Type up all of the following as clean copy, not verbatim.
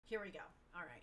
Here we go. All right.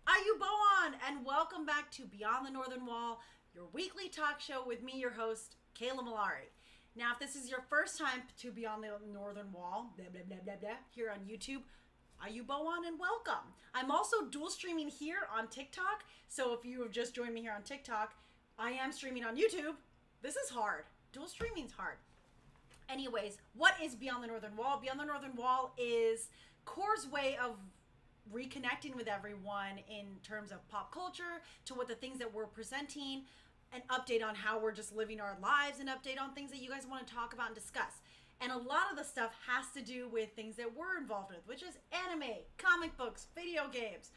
Ayubowan, and welcome back to Beyond the Northern Wall, your weekly talk show with me, your host, Kayla Malari. Now, if this is your first time to Beyond the Northern Wall, blah, blah, blah, blah, blah, here on YouTube, Ayubowan and welcome. I'm also dual streaming here on TikTok, so if you have just joined me here on TikTok, I am streaming on YouTube. This is hard. Dual streaming's hard. Anyways, what is Beyond the Northern Wall? Beyond the Northern Wall is Core's way of reconnecting with everyone in terms of pop culture, to what the things that we're presenting, an update on how we're just living our lives, an update on things that you guys want to talk about and discuss. And a lot of the stuff has to do with things that we're involved with, which is anime, comic books, video games,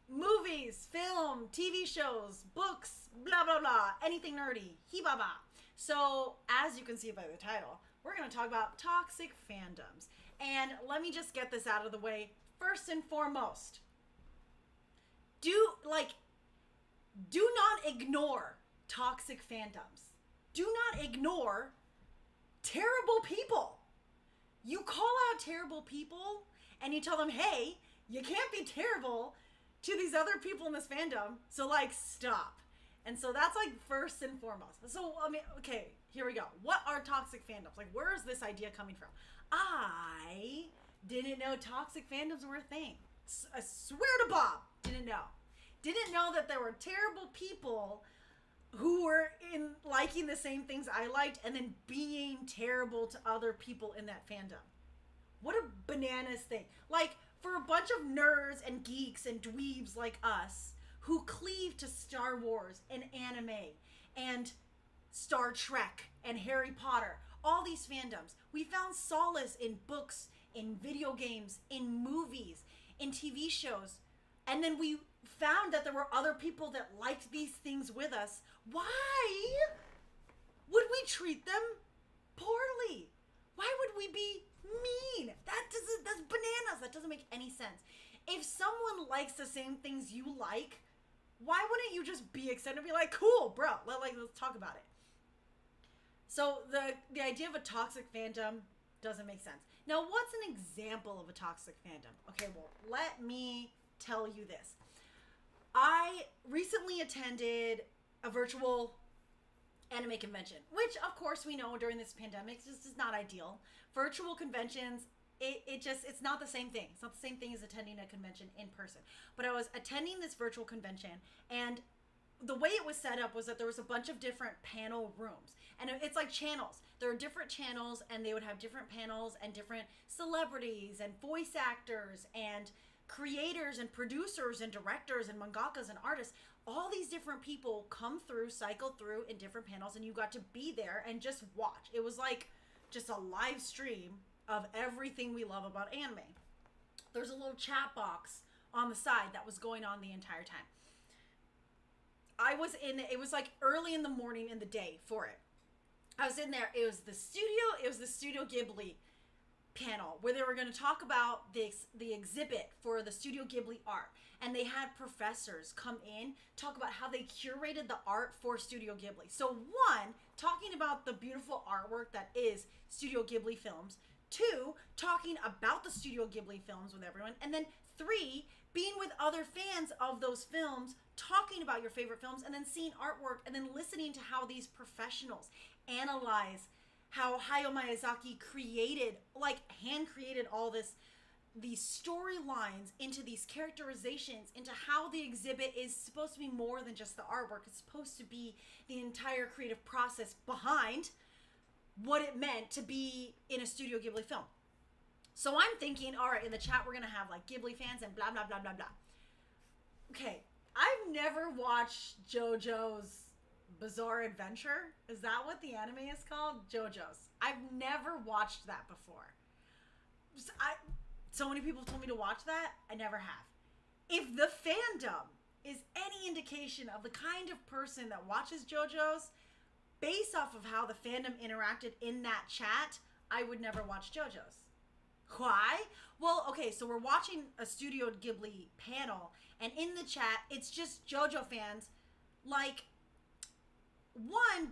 movies, film, TV shows, books, blah, blah, blah, anything nerdy, hee-ba-ba. So, as you can see by the title, we're going to talk about toxic fandoms. And let me just get this out of the way. First and foremost, do not ignore toxic fandoms. Do not ignore terrible people. You call out terrible people and you tell them, hey, you can't be terrible to these other people in this fandom, so stop. And so that's first and foremost. So okay, here we go. What are toxic fandoms? Where is this idea coming from? I didn't know toxic fandoms were a thing. I swear to Bob, didn't know. Didn't know that there were terrible people who were in liking the same things I liked and then being terrible to other people in that fandom. What a bananas thing. For a bunch of nerds and geeks and dweebs like us who cleave to Star Wars and anime and Star Trek and Harry Potter, all these fandoms, we found solace in books, in video games, in movies, in TV shows. And then we found that there were other people that liked these things with us. Why would we treat them poorly? Why would we be mean? That's bananas. That doesn't make any sense. If someone likes the same things you like, why wouldn't you just be excited and be like, cool, bro, let's talk about it. So the idea of a toxic fandom doesn't make sense. Now, what's an example of a toxic fandom? Okay, well, let me tell you this. I recently attended a virtual anime convention, which of course we know during this pandemic just is not ideal. Virtual conventions, it's not the same thing. It's not the same thing as attending a convention in person. But I was attending this virtual convention, and the way it was set up was that there was a bunch of different panel rooms, and it's like channels. There are different channels, and they would have different panels and different celebrities and voice actors and creators and producers and directors and mangakas and artists. All these different people come through, cycle through in different panels, and you got to be there and just watch. It was like just a live stream of everything we love about anime. There's a little chat box on the side that was going on the entire time. It was early in the morning in the day for it. I was in there. It was the Studio Ghibli panel where they were going to talk about the exhibit for the Studio Ghibli art, and they had professors come in talk about how they curated the art for Studio Ghibli. So one, talking about the beautiful artwork that is Studio Ghibli films. Two, talking about the Studio Ghibli films with everyone. And then three, being with other fans of those films, talking about your favorite films, and then seeing artwork, and then listening to how these professionals analyze how Hayao Miyazaki created, like hand created all these storylines into these characterizations, into how the exhibit is supposed to be more than just the artwork. It's supposed to be the entire creative process behind what it meant to be in a Studio Ghibli film. So I'm thinking, all right, in the chat we're gonna have like Ghibli fans and blah, blah, blah, blah, blah. Okay, I've never watched JoJo's Bizarre Adventure. Is that what the anime is called? JoJo's. I've never watched that before. So many people told me to watch that. I never have. If the fandom is any indication of the kind of person that watches JoJo's, based off of how the fandom interacted in that chat, I would never watch JoJo's. Why? Well, okay, so we're watching a Studio Ghibli panel, and in the chat, it's just JoJo fans, like, one,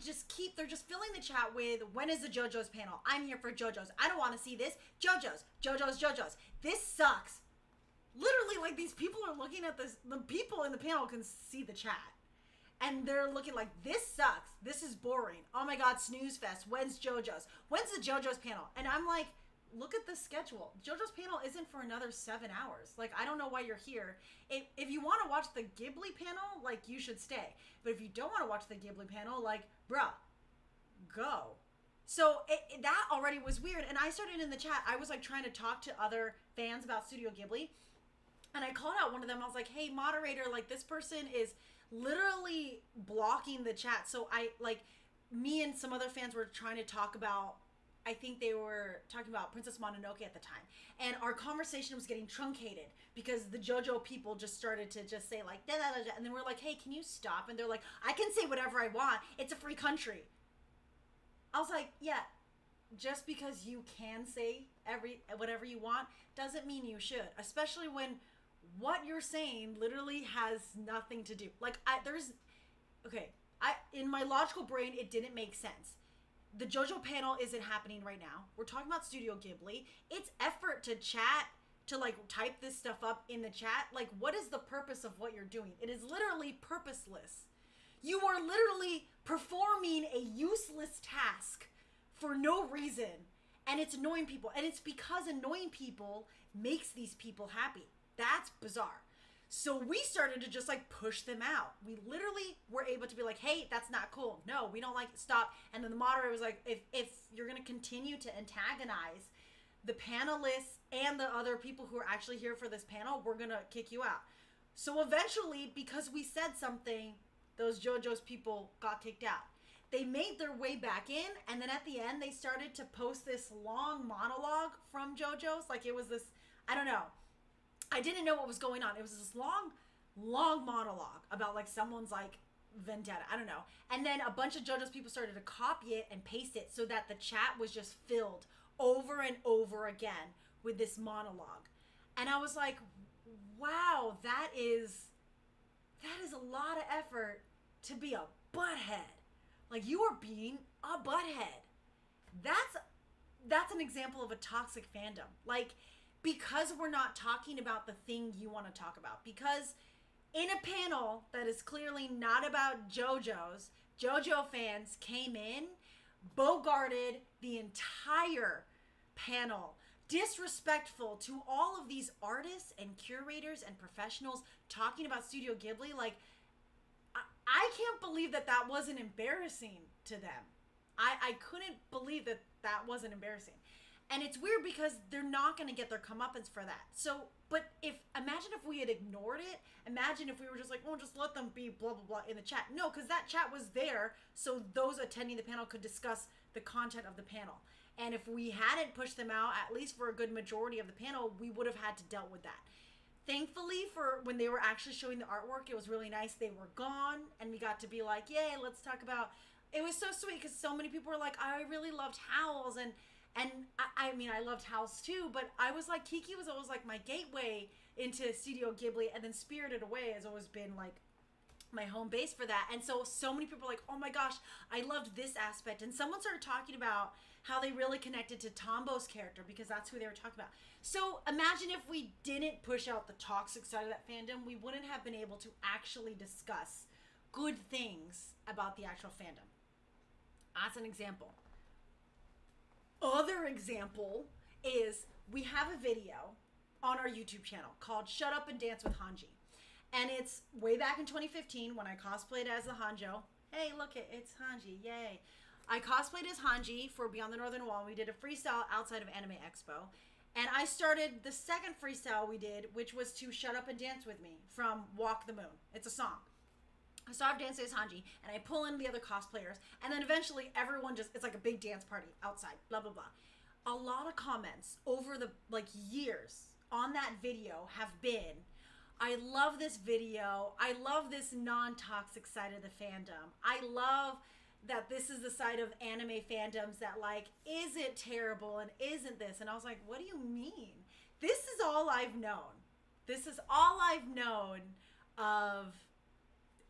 they're just filling the chat with, when is the JoJo's panel? I'm here for JoJo's. I don't want to see this. JoJo's. This sucks. Literally, like, these people are looking at this. The people in the panel can see the chat. And they're looking like, this sucks. This is boring. Oh my God, snooze fest. When's JoJo's? When's the JoJo's panel? And I'm like, look at the schedule. JoJo's panel isn't for another 7 hours. Like, I don't know why you're here. If you want to watch the Ghibli panel, like, you should stay. But if you don't want to watch the Ghibli panel, like, bruh, go. So that already was weird. And I started in the chat. I was, like, trying to talk to other fans about Studio Ghibli. And I called out one of them. I was like, hey, moderator, like, this person is literally blocking the chat. So me and some other fans were trying to talk about, I think they were talking about Princess Mononoke at the time. And our conversation was getting truncated because the JoJo people just started to just say like, da, da, da, da. And then we're like, hey, can you stop? And they're like, I can say whatever I want. It's a free country. I was like, yeah, just because you can say whatever you want doesn't mean you should. Especially when what you're saying literally has nothing to do. Like, in my logical brain, it didn't make sense. The JoJo panel isn't happening right now. We're talking about Studio Ghibli. It's effort to chat, to like type this stuff up in the chat. Like, what is the purpose of what you're doing? It is literally purposeless. You are literally performing a useless task for no reason. And it's annoying people. And it's because annoying people makes these people happy. That's bizarre. So we started to just like push them out. We literally were able to be like, hey, that's not cool. No, we don't like it. Stop. And then the moderator was like, if you're going to continue to antagonize the panelists and the other people who are actually here for this panel, we're going to kick you out. So eventually, because we said something, those JoJo's people got kicked out. They made their way back in, and then at the end, they started to post this long monologue from JoJo's. Like, it was this, I don't know. I didn't know what was going on. It was this long monologue about like someone's like vendetta. I don't know. And then a bunch of JoJo's people started to copy it and paste it so that the chat was just filled over and over again with this monologue. And I was like, wow, that is a lot of effort to be a butthead. Like, you are being a butthead. That's an example of a toxic fandom. Like, because we're not talking about the thing you want to talk about. Because in a panel that is clearly not about JoJo's, JoJo fans came in, bogarted the entire panel, disrespectful to all of these artists and curators and professionals talking about Studio Ghibli. Like, I can't believe that wasn't embarrassing to them. I couldn't believe that wasn't embarrassing. And it's weird because they're not going to get their comeuppance for that. So, but imagine if we had ignored it. Imagine if we were just like, oh, just let them be blah, blah, blah in the chat. No, because that chat was there so those attending the panel could discuss the content of the panel. And if we hadn't pushed them out, at least for a good majority of the panel, we would have had to dealt with that. Thankfully, for when they were actually showing the artwork, it was really nice. They were gone, and we got to be like, yay, let's talk about... It was so sweet because so many people were like, I really loved Howl's, and And I mean, I loved House too, but I was like, Kiki was always like my gateway into Studio Ghibli, and then Spirited Away has always been like my home base for that. And so many people are like, oh my gosh, I loved this aspect. And someone started talking about how they really connected to Tombo's character because that's who they were talking about. So imagine if we didn't push out the toxic side of that fandom, we wouldn't have been able to actually discuss good things about the actual fandom. That's an example. Other example is we have a video on our YouTube channel called Shut Up and Dance with Hanji. And it's way back in 2015 when I cosplayed as the Hanjo. Hey, look, it's Hanji, yay. I cosplayed as Hanji for Beyond the Northern Wall. We did a freestyle outside of Anime Expo. And I started the second freestyle we did, which was to Shut Up and Dance With Me from Walk the Moon. It's a song. I start dancing as Hanji, and I pull in the other cosplayers, and then eventually everyone just, it's like a big dance party outside, blah, blah, blah. A lot of comments over the, like, years on that video have been, I love this video, I love this non-toxic side of the fandom, I love that this is the side of anime fandoms that, like, isn't terrible and isn't this, and I was like, what do you mean? This is all I've known. This is all I've known of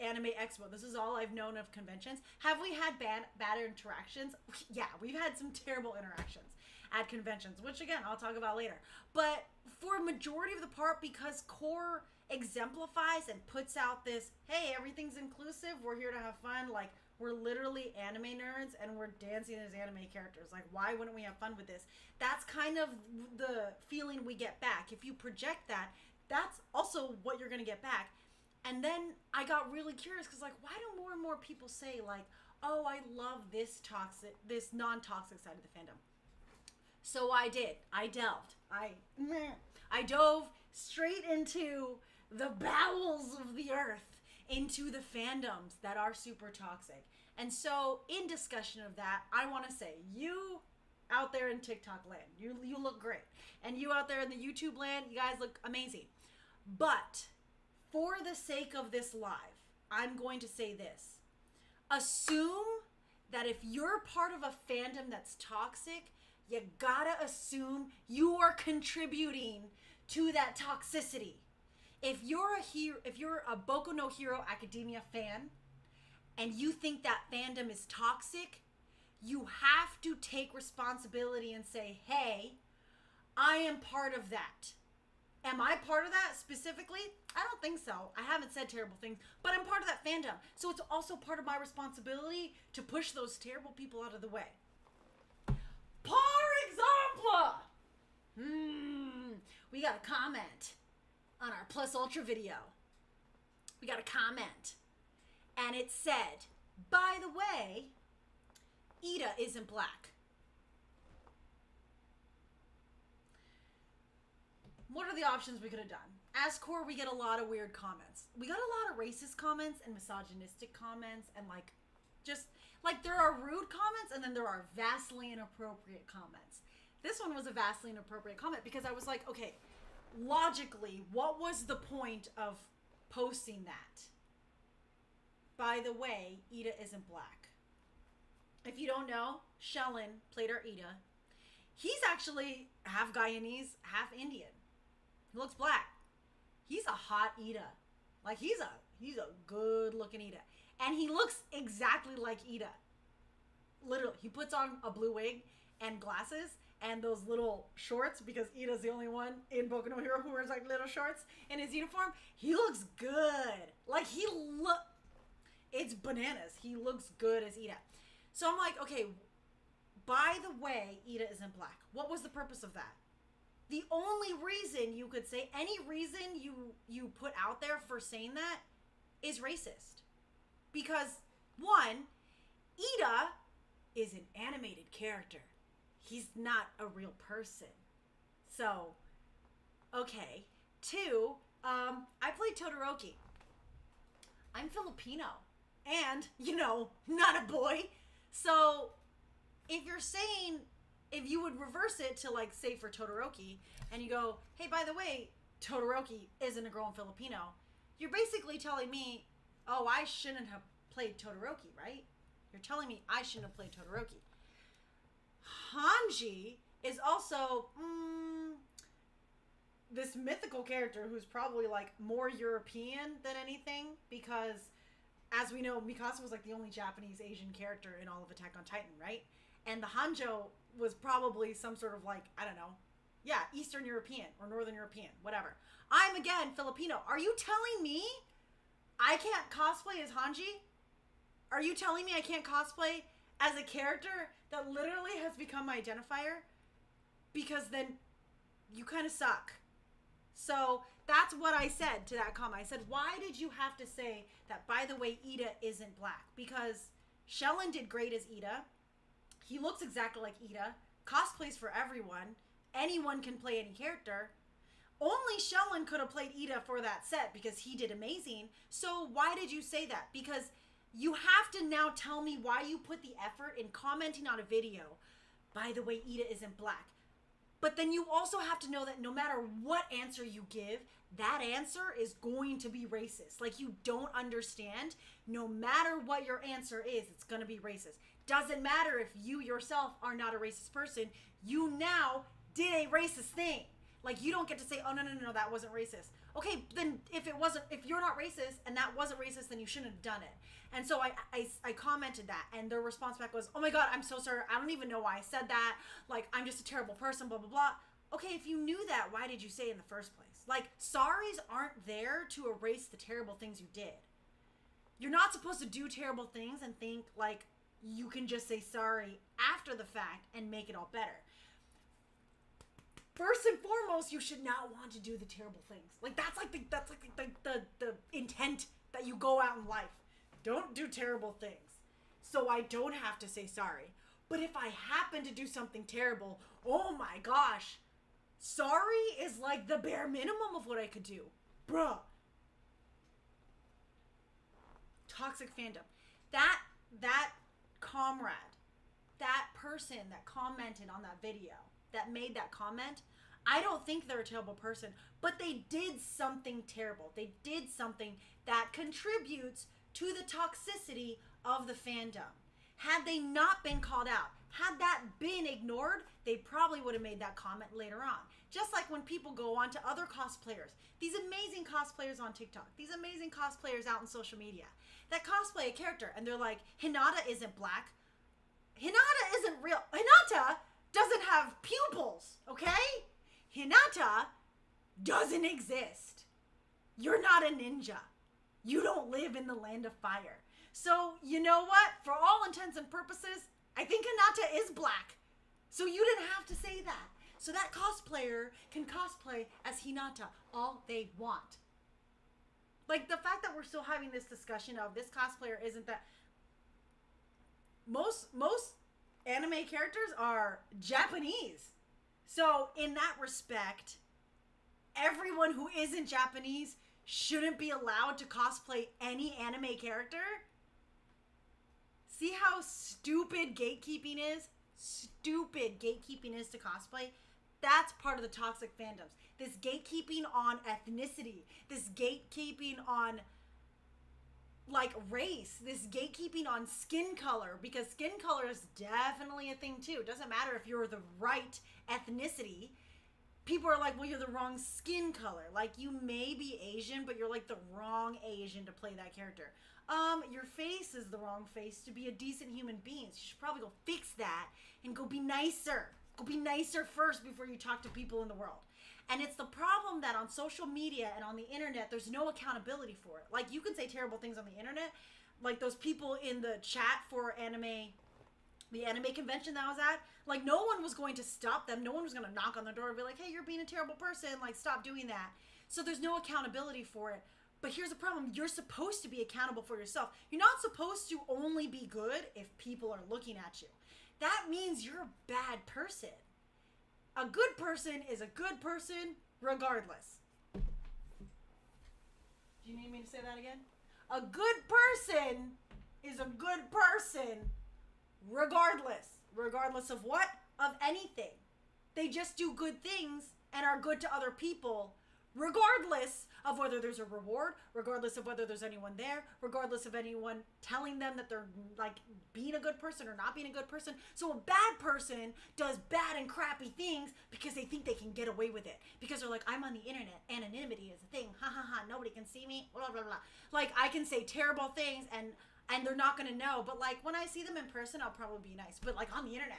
Anime Expo. This is all I've known of conventions. Have we had bad interactions? Yeah, we've had some terrible interactions at conventions, which again, I'll talk about later. But for majority of the part, because Core exemplifies and puts out this, hey, everything's inclusive, we're here to have fun, like, we're literally anime nerds and we're dancing as anime characters. Like, why wouldn't we have fun with this? That's kind of the feeling we get back. If you project that, that's also what you're gonna get back. And then I got really curious because, like, why do more and more people say, like, oh, I love this toxic, this non-toxic side of the fandom? So I did. I delved. I dove straight into the bowels of the earth, into the fandoms that are super toxic. And so, in discussion of that, I want to say, you out there in TikTok land, you look great. And you out there in the YouTube land, you guys look amazing. But for the sake of this live, I'm going to say this. Assume that if you're part of a fandom that's toxic, you gotta assume you are contributing to that toxicity. If you're a Boku no Hero Academia fan, and you think that fandom is toxic, you have to take responsibility and say, hey, I am part of that. Am I part of that specifically? I don't think so. I haven't said terrible things, but I'm part of that fandom. So it's also part of my responsibility to push those terrible people out of the way. Par example! We got a comment on our Plus Ultra video. We got a comment. And it said, by the way, Ida isn't black. What are the options we could have done? As Core, we get a lot of weird comments. We got a lot of racist comments and misogynistic comments and like, just like there are rude comments and then there are vastly inappropriate comments. This one was a vastly inappropriate comment because I was like, okay, logically, what was the point of posting that? By the way, Ida isn't black. If you don't know, Shellen played our Ida. He's actually half Guyanese, half Indian. He looks black. He's a hot Ida. Like he's a good looking Ida. And he looks exactly like Ida. Literally, he puts on a blue wig and glasses and those little shorts because Ida's the only one in Boku no Hero who wears like little shorts in his uniform. He looks good. Like it's bananas. He looks good as Ida. So I'm like, okay, by the way, Ida isn't black. What was the purpose of that? The only reason you could say, any reason you put out there for saying that is racist. Because, one, Ida is an animated character. He's not a real person. So, okay. Two, I played Todoroki. I'm Filipino. And, not a boy. So, if you're saying, if you would reverse it to like, say for Todoroki, and you go, hey, by the way, Todoroki isn't a girl in Filipino, you're basically telling me, oh, I shouldn't have played Todoroki, right? You're telling me I shouldn't have played Todoroki. Hanji is also this mythical character who's probably like more European than anything, because as we know, Mikasa was like the only Japanese Asian character in all of Attack on Titan, right? And the Hanjo was probably some sort of like, I don't know, yeah, Eastern European or Northern European, whatever. I'm again Filipino. Are you telling me I can't cosplay as Hanji? Are you telling me I can't cosplay as a character that literally has become my identifier? Because then you kind of suck. So that's what I said to that comment. I said, why did you have to say that, by the way, Ida isn't black? Because Shellen did great as Ida. He looks exactly like Ida. Cosplays for everyone. Anyone can play any character. Only Shellen could have played Ida for that set because he did amazing. So why did you say that? Because you have to now tell me why you put the effort in commenting on a video, by the way, Ida isn't black. But then you also have to know that no matter what answer you give, that answer is going to be racist. Like, you don't understand. No matter what your answer is, it's going to be racist. Doesn't matter if you yourself are not a racist person. You now did a racist thing. Like, you don't get to say, oh, no, that wasn't racist. Okay, then if you're not racist and that wasn't racist, then you shouldn't have done it. And so I commented that, and their response back was, oh my God, I'm so sorry. I don't even know why I said that. Like, I'm just a terrible person, blah, blah, blah. Okay, if you knew that, why did you say it in the first place? Like, sorries aren't there to erase the terrible things you did. You're not supposed to do terrible things and think, like, you can just say sorry after the fact and make it all better. First and foremost, you should not want to do the terrible things. Like, that's like the intent that you go out in life. Don't do terrible things, so I don't have to say sorry. But if I happen to do something terrible, oh my gosh, sorry is like the bare minimum of what I could do. Bruh. Toxic fandom. That comrade, that person that commented on that video, that made that comment, I don't think they're a terrible person, but they did something terrible. They did something that contributes to the toxicity of the fandom. Had they not been called out, had that been ignored, they probably would have made that comment later on. Just like when people go on to other cosplayers, these amazing cosplayers on TikTok, these amazing cosplayers out in social media, that cosplay a character, and they're like, Hinata isn't black. Hinata isn't real. Hinata doesn't have pupils, okay? Hinata doesn't exist. You're not a ninja. You don't live in the land of fire. So, you know what? For all intents and purposes, I think Hinata is black. So you didn't have to say that. So that cosplayer can cosplay as Hinata all they want. Like, the fact that we're still having this discussion of this cosplayer isn't that... Most anime characters are Japanese. So, in that respect, everyone who isn't Japanese shouldn't be allowed to cosplay any anime character? See how stupid gatekeeping is? Stupid gatekeeping is to cosplay? That's part of the toxic fandoms. This gatekeeping on ethnicity. This gatekeeping on, like, race. This gatekeeping on skin color. Because skin color is definitely a thing, too. It doesn't matter if you're the right ethnicity. People are like, well, you're the wrong skin color. Like, you may be Asian, but you're like the wrong Asian to play that character. Your face is the wrong face to be a decent human being. So you should probably go fix that and go be nicer. Go be nicer first before you talk to people in the world. And it's the problem that on social media and on the internet, there's no accountability for it. Like, you can say terrible things on the internet. Like those people in the chat for the anime convention that I was at, like, no one was going to stop them. No one was going to knock on their door and be like, hey, you're being a terrible person. Like, stop doing that. So there's no accountability for it. But here's the problem. You're supposed to be accountable for yourself. You're not supposed to only be good if people are looking at you. That means you're a bad person. A good person is a good person regardless. Do you need me to say that again? A good person is a good person regardless. Regardless of what? Of anything. They just do good things and are good to other people regardless of whether there's a reward, regardless of whether there's anyone there, regardless of anyone telling them that they're like being a good person or not being a good person. So a bad person does bad and crappy things because they think they can get away with it, because they're like, I'm on the internet, anonymity is a thing, ha ha ha, nobody can see me, blah blah blah. Like, I can say terrible things and they're not gonna know, but like when I see them in person, I'll probably be nice. But like on the internet,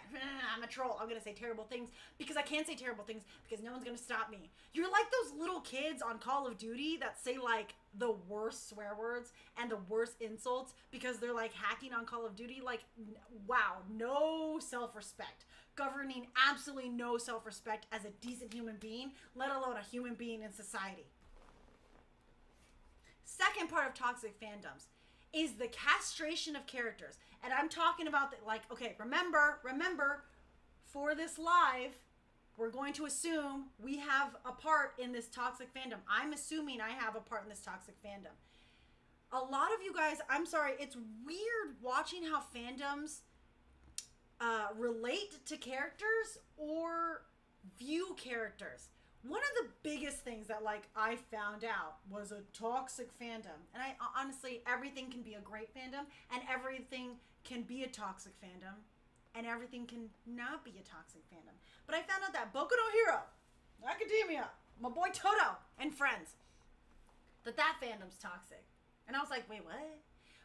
I'm a troll. I'm gonna say terrible things because I can't say terrible things because no one's gonna stop me. You're like those little kids on Call of Duty that say like the worst swear words and the worst insults because they're like hacking on Call of Duty. Like, wow, no self-respect. Governing absolutely no self-respect as a decent human being, let alone a human being in society. Second part of toxic fandoms is the castration of characters. And I'm talking about that, like, okay, remember, for this live, we're going to assume we have a part in this toxic fandom. I'm assuming I have a part in this toxic fandom. A lot of you guys, I'm sorry, it's weird watching how fandoms relate to characters or view characters. One of the biggest things that like I found out was a toxic fandom. And I honestly, everything can be a great fandom and everything can be a toxic fandom and everything can not be a toxic fandom. But I found out that Boku no Hero, Academia, my boy Toto and friends, that fandom's toxic. And I was like, wait, what?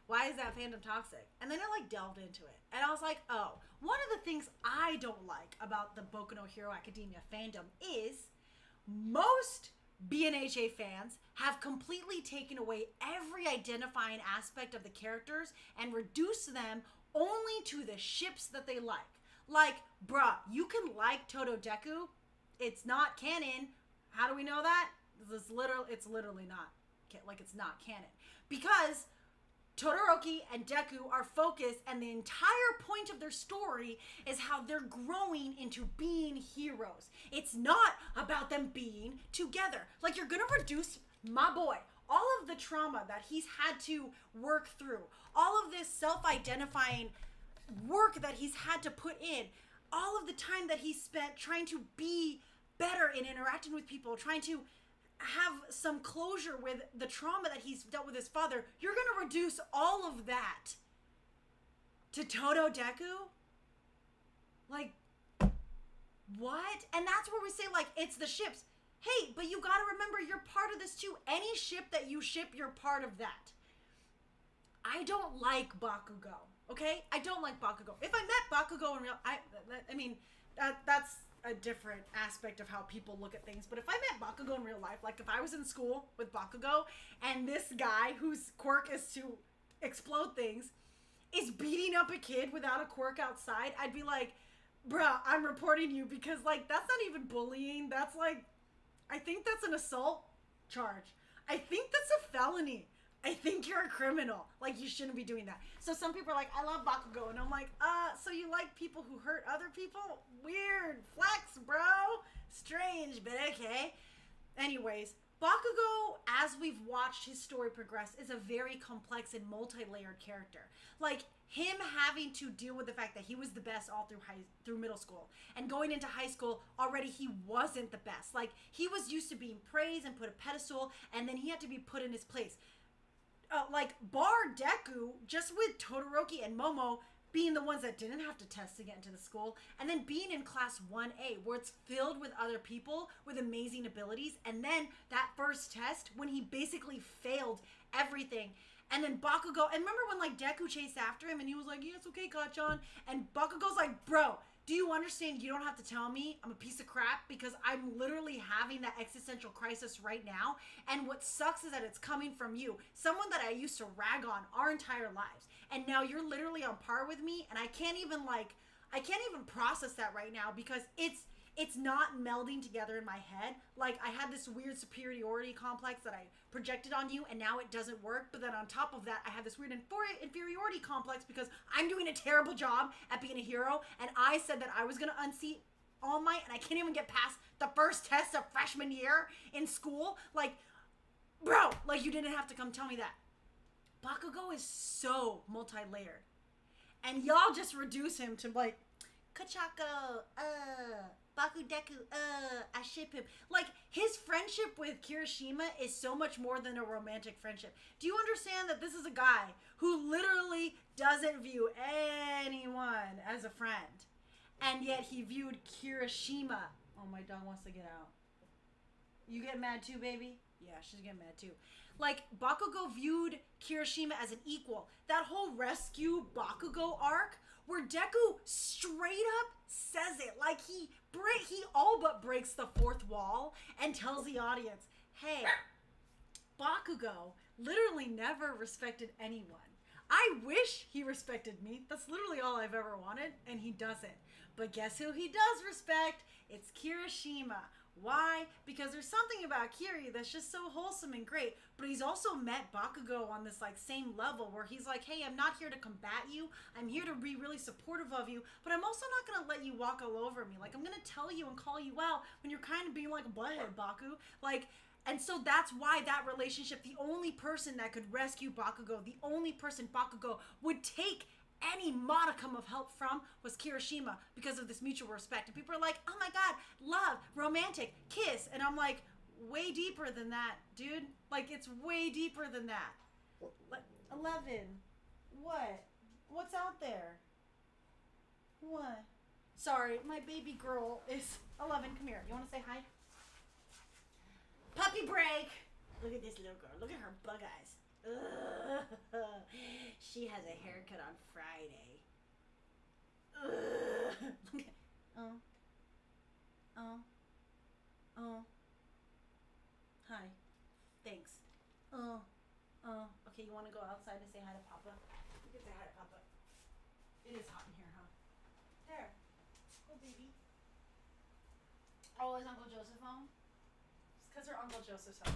Why is that fandom toxic? And then I like delved into it. And I was like, oh, one of the things I don't like about the Boku no Hero Academia fandom is most BNHA fans have completely taken away every identifying aspect of the characters and reduced them only to the ships that they like. Like, bruh, you can like Todo Deku. It's not canon. How do we know that? It's literally not. Like, it's not canon. Because Todoroki and Deku are focused, and the entire point of their story is how they're growing into being heroes. It's not about them being together. Like, you're gonna reduce my boy, all of the trauma that he's had to work through, all of this self-identifying work that he's had to put in, all of the time that he spent trying to be better in interacting with people, trying to have some closure with the trauma that he's dealt with his father. You're gonna reduce all of that to Todo Deku? Like, what? And that's where we say, like, it's the ships. Hey, but you gotta remember, you're part of this too. Any ship that you ship, you're part of that. I don't like Bakugo, okay? I don't like Bakugo. If I met Bakugo in real, I mean, that's a different aspect of how people look at things. But if I met Bakugo in real life, like if I was in school with Bakugo and this guy whose quirk is to explode things is beating up a kid without a quirk outside, I'd be like, bruh, I'm reporting you, because like that's not even bullying. That's like, I think that's an assault charge. I think that's a felony. I think you're a criminal. Like, you shouldn't be doing that. So some people are like, I love Bakugo. And I'm like, so you like people who hurt other people? Weird. Flex, bro. Strange, but okay. Anyways, Bakugo, as we've watched his story progress, is a very complex and multi-layered character. Like, him having to deal with the fact that he was the best all through middle school, and going into high school, already he wasn't the best. Like, he was used to being praised and put a pedestal, and then he had to be put in his place. Like, bar Deku, just with Todoroki and Momo being the ones that didn't have to test to get into the school, and then being in class 1A, where it's filled with other people with amazing abilities, and then that first test, when he basically failed everything, and then Bakugo, and remember when, like, Deku chased after him, and he was like, yes, okay, Kachan, and Bakugo's like, bro, do you understand you don't have to tell me I'm a piece of crap, because I'm literally having that existential crisis right now, and what sucks is that it's coming from you, someone that I used to rag on our entire lives, and now you're literally on par with me, and I can't even process that right now, because it's not melding together in my head. Like, I had this weird superiority complex that I projected on you, and now it doesn't work. But then on top of that, I have this weird inferiority complex because I'm doing a terrible job at being a hero, and I said that I was going to unseat All Might, and I can't even get past the first test of freshman year in school. Like, bro, like, you didn't have to come tell me that. Bakugo is so multi-layered. And y'all just reduce him to, like, Kachako, Baku Deku, I ship him. Like, his friendship with Kirishima is so much more than a romantic friendship. Do you understand that this is a guy who literally doesn't view anyone as a friend? And yet he viewed Kirishima. Oh, my dog wants to get out. You get mad too, baby? Yeah, she's getting mad too. Like, Bakugo viewed Kirishima as an equal. That whole rescue Bakugo arc, where Deku straight up says it. Like, he all but breaks the fourth wall and tells the audience, hey, Bakugo literally never respected anyone. I wish he respected me. That's literally all I've ever wanted, and he doesn't. But guess who he does respect? It's Kirishima. Why? Because there's something about Kiri that's just so wholesome and great, but he's also met Bakugo on this like same level where he's like, hey, I'm not here to combat you. I'm here to be really supportive of you, but I'm also not going to let you walk all over me. Like, I'm going to tell you and call you out when you're kind of being like a butthead, Baku. Like, and so that's why that relationship, the only person that could rescue Bakugo, the only person Bakugo would take any modicum of help from was Kirishima because of this mutual respect. And people are like, oh my God, love, romantic, kiss. And I'm like, way deeper than that, dude. Like, it's way deeper than that. 11. What? What's out there? What? Sorry, my baby girl is 11. Come here. You want to say hi? Puppy break. Look at this little girl. Look at her bug eyes. Ugh. She has a haircut on Friday. Look at, hi. Thanks. Okay, you want to go outside and say hi to Papa? You can say hi to Papa. It is hot in here, huh? There. Go, baby. Oh, is Uncle Joseph home? It's because her Uncle Joseph's home.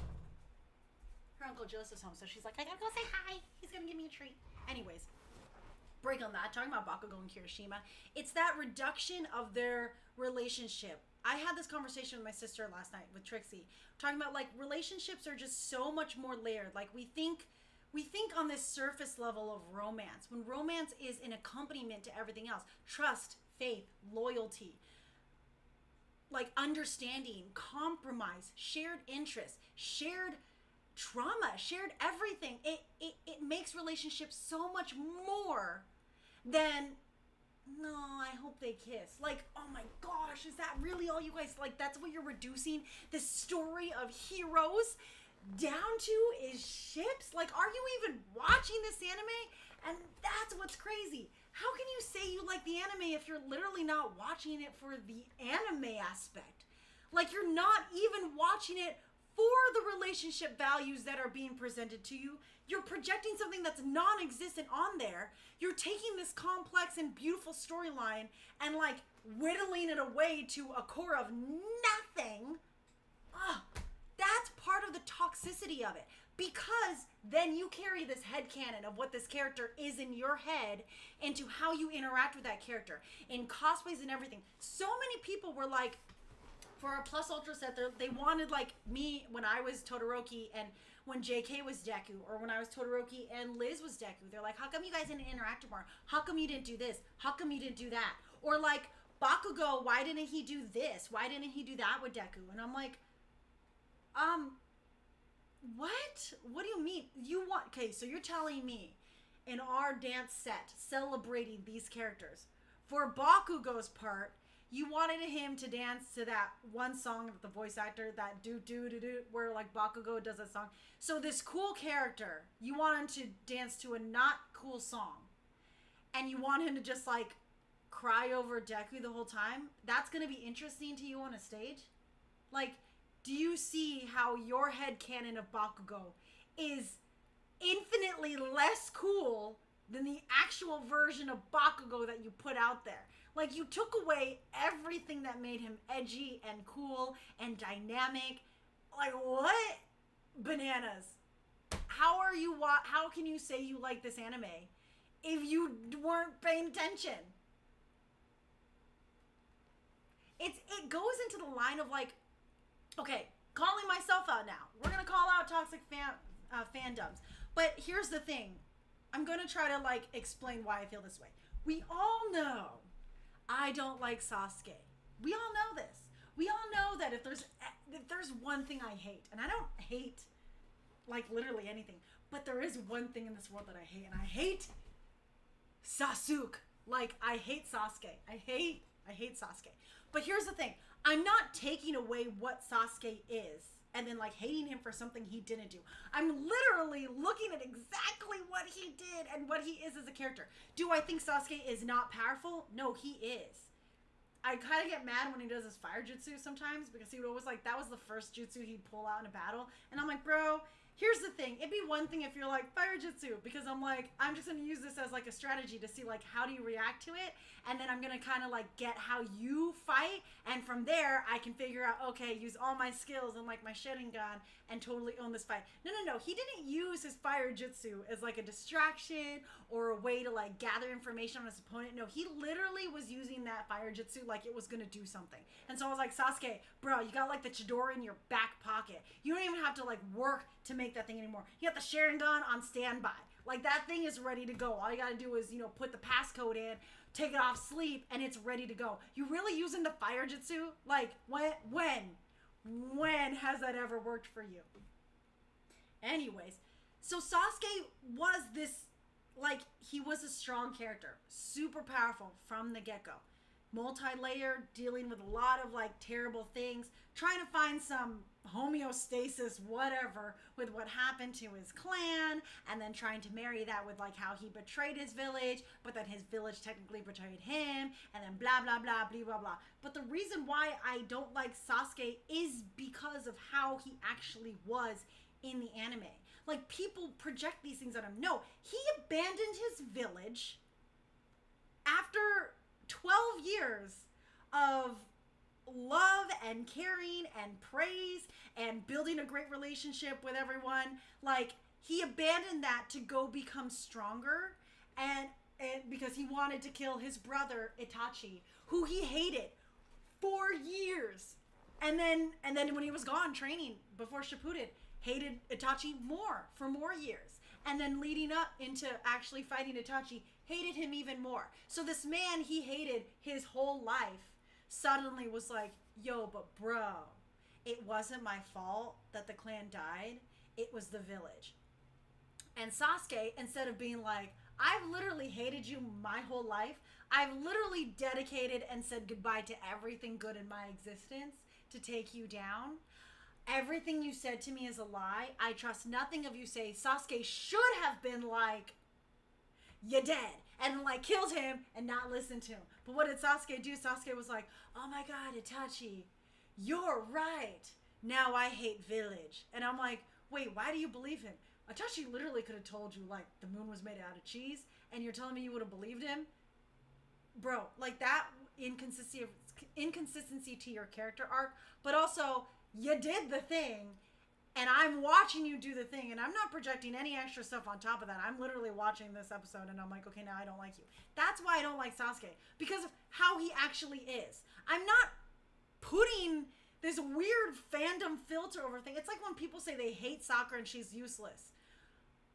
Her Uncle Joseph's home, so she's like, I gotta go say hi. He's gonna give me a treat. Anyways, break on that. Talking about Bakugo and Kirishima, it's that reduction of their relationship. I had this conversation with my sister last night with Trixie, talking about like relationships are just so much more layered. Like we think on this surface level of romance, when romance is an accompaniment to everything else. Trust, faith, loyalty, like understanding, compromise, shared interests, shared trauma, shared everything. It makes relationships so much more than, no, I hope they kiss. Like, oh my gosh, is that really all you guys, like, that's what you're reducing this story of heroes down to, is ships? Like, are you even watching this anime? And that's what's crazy. How can you say you like the anime if you're literally not watching it for the anime aspect? Like, you're not even watching it for the relationship values that are being presented to you. You're projecting something that's non-existent on there. You're taking this complex and beautiful storyline and like whittling it away to a core of nothing. That's part of the toxicity of it. Because then you carry this headcanon of what this character is in your head into how you interact with that character in cosplays and everything. So many people were like, for our plus ultra set, they wanted like me when I was Todoroki and when JK was Deku, or when I was Todoroki and Liz was Deku. They're like, how come you guys didn't interact more? How come you didn't do this? How come you didn't do that? Or like, Bakugo, why didn't he do this? Why didn't he do that with Deku? And I'm like, what? What do you mean? Okay, so you're telling me in our dance set celebrating these characters, for Bakugo's part, you wanted him to dance to that one song of the voice actor, that do where like Bakugo does a song. So this cool character, you want him to dance to a not cool song, and you want him to just like cry over Deku the whole time? That's gonna be interesting to you on a stage? Like, do you see how your headcanon of Bakugo is infinitely less cool than the actual version of Bakugo that you put out there? Like, you took away everything that made him edgy and cool and dynamic. Like, what? Bananas. How can you say you like this anime if you weren't paying attention? It goes into the line of like, okay, calling myself out now. We're going to call out toxic fandoms. But here's the thing. I'm going to try to like explain why I feel this way. We all know I don't like Sasuke. We all know this. We all know that if there's one thing I hate, and I don't hate like literally anything, but there is one thing in this world that I hate, and I hate Sasuke. Like, I hate Sasuke. I hate Sasuke. But here's the thing. I'm not taking away what Sasuke is and then like hating him for something he didn't do. I'm literally looking at exactly what he did and what he is as a character. Do I think Sasuke is not powerful? No, he is. I kind of get mad when he does his fire jutsu sometimes because he would always like, that was the first jutsu he'd pull out in a battle. And I'm like, bro, here's the thing. It'd be one thing if you're like, fire jutsu, because I'm like, I'm just going to use this as like a strategy to see like, how do you react to it? And then I'm going to kind of like get how you fight. And from there, I can figure out, okay, use all my skills and like my Sharingan and totally own this fight. No. He didn't use his fire jutsu as like a distraction or a way to like gather information on his opponent. No, he literally was using that fire jutsu like it was going to do something. And so I was like, Sasuke, bro, you got like the Chidori in your back pocket. You don't even have to like work to make that thing anymore. You got the Sharingan on standby. Like, that thing is ready to go. All you gotta do is, put the passcode in, take it off sleep, and it's ready to go. You really using the fire jutsu? Like, when has that ever worked for you? Anyways, so Sasuke was this, like, he was a strong character. Super powerful from the get-go. Multi-layered, dealing with a lot of, like, terrible things. Trying to find some homeostasis, whatever, with what happened to his clan. And then trying to marry that with, like, how he betrayed his village. But then his village technically betrayed him. And then blah, blah, blah, blah, blah, blah. But the reason why I don't like Sasuke is because of how he actually was in the anime. Like, people project these things on him. No, he abandoned his village after 12 years of love and caring and praise and building a great relationship with everyone. Like, he abandoned that to go become stronger and because he wanted to kill his brother Itachi, who he hated for years. And then when he was gone training before Shippuden, hated Itachi for more years. And then leading up into actually fighting Itachi, hated him even more. So this man he hated his whole life suddenly was like, yo, but bro, it wasn't my fault that the clan died. It was the village. And Sasuke, instead of being like, I've literally hated you my whole life. I've literally dedicated and said goodbye to everything good in my existence to take you down. Everything you said to me is a lie. I trust nothing of you say. Sasuke should have been like, you're dead. And like killed him and not listened to him. But what did Sasuke do? Sasuke was like, oh my God, Itachi, you're right. Now I hate village. And I'm like, wait, why do you believe him? Itachi literally could have told you like the moon was made out of cheese and you're telling me you would have believed him? Bro, like that inconsistency to your character arc, but also you did the thing and I'm watching you do the thing and I'm not projecting any extra stuff on top of that. I'm literally watching this episode and I'm like, okay, now I don't like you. That's why I don't like Sasuke, because of how he actually is. I'm not putting this weird fandom filter over thing. It's like when people say they hate Sakura and she's useless.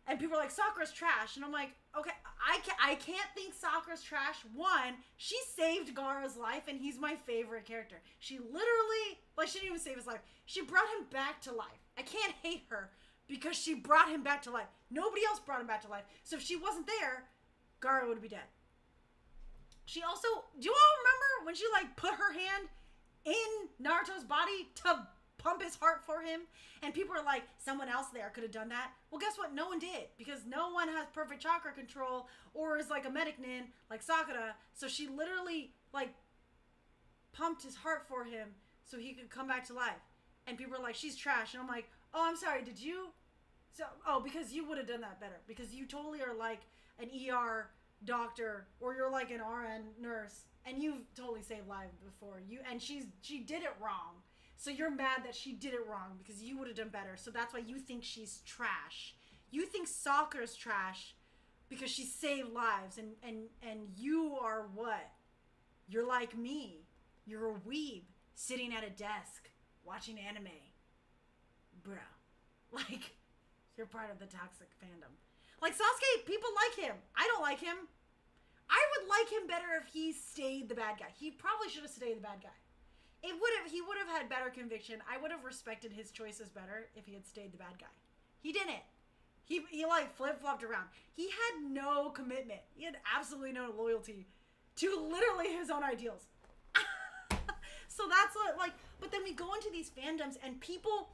And people are like, Sakura's trash. And I'm like, okay, I can't think Sakura's trash. One, she saved Gaara's life and he's my favorite character. She literally, like, she didn't even save his life. She brought him back to life. I can't hate her because she brought him back to life. Nobody else brought him back to life. So if she wasn't there, Gaara would be dead. She also, do you all remember when she like put her hand in Naruto's body to pump his heart for him? And people are like, someone else there could have done that. Well, guess what? No one did, because no one has perfect chakra control or is like a medic nin like Sakura. So she literally like pumped his heart for him so he could come back to life. And people are like, she's trash. And I'm like, oh, I'm sorry. Did you? Because you would have done that better, because you totally are like an ER doctor or you're like an RN nurse and you've totally saved lives before you. And she did it wrong. So you're mad that she did it wrong because you would have done better. So that's why you think she's trash. You think Sakura's trash because she saved lives. And you are what? You're like me. You're a weeb sitting at a desk watching anime. Bro. Like, you're part of the toxic fandom. Like Sasuke, people like him. I don't like him. I would like him better if he stayed the bad guy. He probably should have stayed the bad guy. he would have had better conviction. I would have respected his choices better if he had stayed the bad guy. He didn't. He like flip-flopped around. He had no commitment. He had absolutely no loyalty to literally his own ideals. So that's what, like, but then we go into these fandoms and people,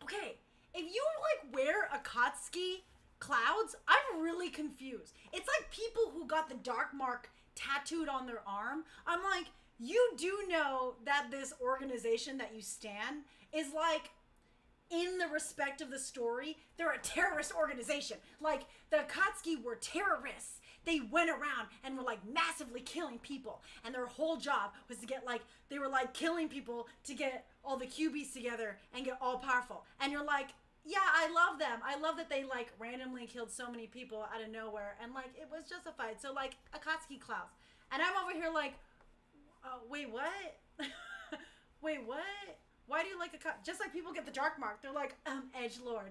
okay, if you like wear Akatsuki clouds, I'm really confused. It's like people who got the dark mark tattooed on their arm. I'm like, you do know that this organization that you stan is like, in the respect of the story, they're a terrorist organization. Like, the Akatsuki were terrorists. They went around and were like massively killing people. And their whole job was to get like, they were like killing people to get all the QBs together and get all powerful. And you're like, yeah, I love them. I love that they like randomly killed so many people out of nowhere. And like, it was justified. So like, Akatsuki clouds. And I'm over here like, wait, what? Wait, what? Why do you like just like people get the dark mark? They're like, edgelord.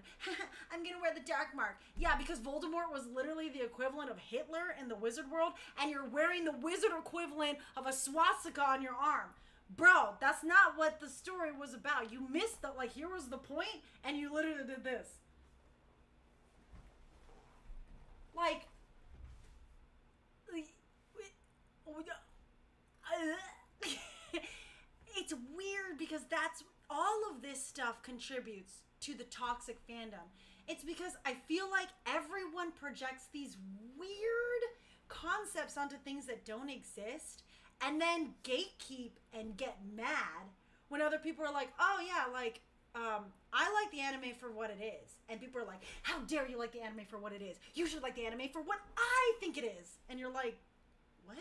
I'm gonna wear the dark mark. Yeah, because Voldemort was literally the equivalent of Hitler in the wizard world, and you're wearing the wizard equivalent of a swastika on your arm. Bro, that's not what the story was about. You missed the, like, here was the point, and you literally did this. Like, it's weird because that's all of this stuff contributes to the toxic fandom. It's because I feel like everyone projects these weird concepts onto things that don't exist and then gatekeep and get mad when other people are like, oh yeah, like, I like the anime for what it is. And people are like, how dare you like the anime for what it is? You should like the anime for what I think it is. And you're like, what?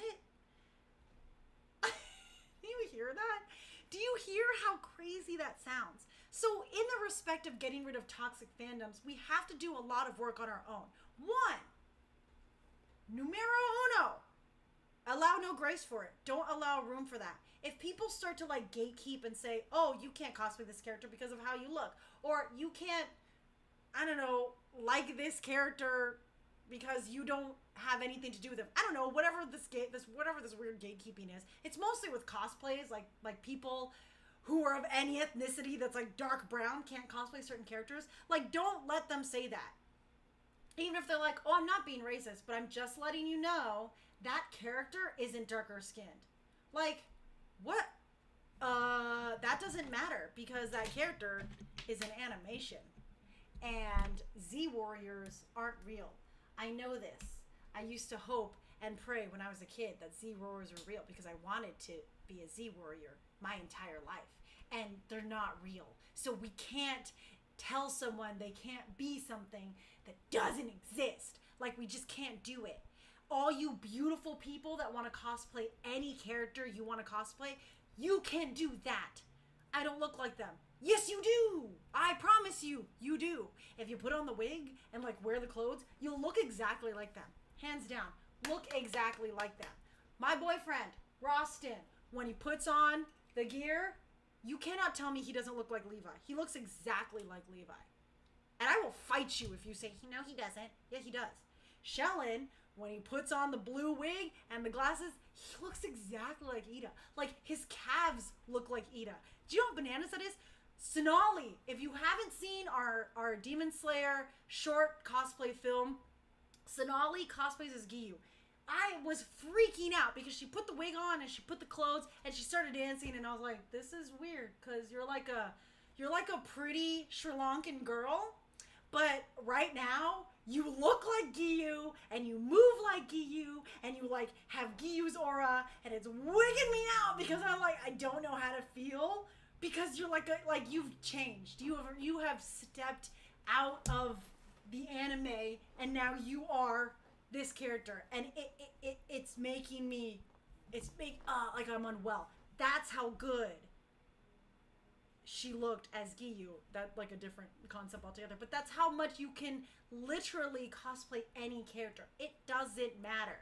Do you hear that? Do you hear how crazy that sounds? So in the respect of getting rid of toxic fandoms, we have to do a lot of work on our own. One, numero uno, allow no grace for it. Don't allow room for that. If people start to like gatekeep and say, oh, you can't cosplay this character because of how you look, or you can't, I don't know, like this character because you don't have anything to do with them. I don't know, whatever this weird gatekeeping is. It's mostly with cosplays, like people who are of any ethnicity that's like dark brown can't cosplay certain characters. Like, don't let them say that. Even if they're like, oh, I'm not being racist, but I'm just letting you know that character isn't darker skinned. Like, what? That doesn't matter because that character is an animation. And Z Warriors aren't real. I know this. I used to hope and pray when I was a kid that Z Warriors were real because I wanted to be a Z Warrior my entire life. And they're not real. So we can't tell someone they can't be something that doesn't exist. Like, we just can't do it. All you beautiful people that want to cosplay any character you want to cosplay, you can do that. I don't look like them. Yes, you do. I promise you, you do. If you put on the wig and like wear the clothes, you'll look exactly like them. Hands down, look exactly like them. My boyfriend, Rostin, when he puts on the gear, you cannot tell me he doesn't look like Levi. He looks exactly like Levi. And I will fight you if you say, no, he doesn't. Yeah, he does. Shellen, when he puts on the blue wig and the glasses, he looks exactly like Ida. Like, his calves look like Ida. Do you know what bananas that is? Sonali, if you haven't seen our Demon Slayer short cosplay film, Sonali cosplays as Giyu. I was freaking out because she put the wig on and she put the clothes and she started dancing and I was like, this is weird because you're like a pretty Sri Lankan girl, but right now you look like Giyu and you move like Giyu and you like have Giyu's aura and it's wigging me out because I'm like, I don't know how to feel because you're like you've changed. You have stepped out of the anime and now you are this character and it's making me like I'm unwell. That's how good she looked as Giyu. That like a different concept altogether, but that's how much you can literally cosplay any character. It doesn't matter.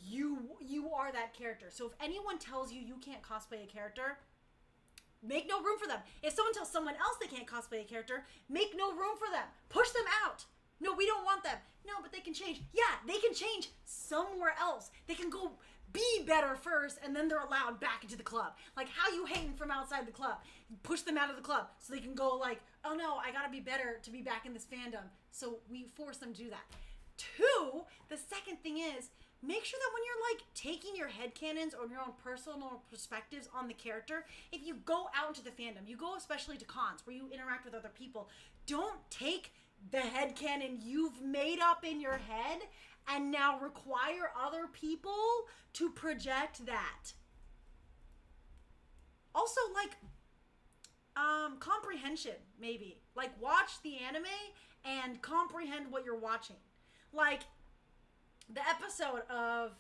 You are that character. So if anyone tells you you can't cosplay a character, make no room for them. If someone tells someone else they can't cosplay a character, make no room for them. Push them out. No, we don't want them. No, but they can change. Yeah, they can change somewhere else. They can go be better first, and then they're allowed back into the club. Like, how you hating from outside the club? You push them out of the club so they can go like, oh no, I gotta be better to be back in this fandom. So we force them to do that. 2, the second thing is, make sure that when you're like taking your headcanons or your own personal perspectives on the character, if you go out into the fandom, you go especially to cons where you interact with other people, don't take the headcanon you've made up in your head and now require other people to project that. Also, like, comprehension, maybe. Like, watch the anime and comprehend what you're watching. Like, the episode of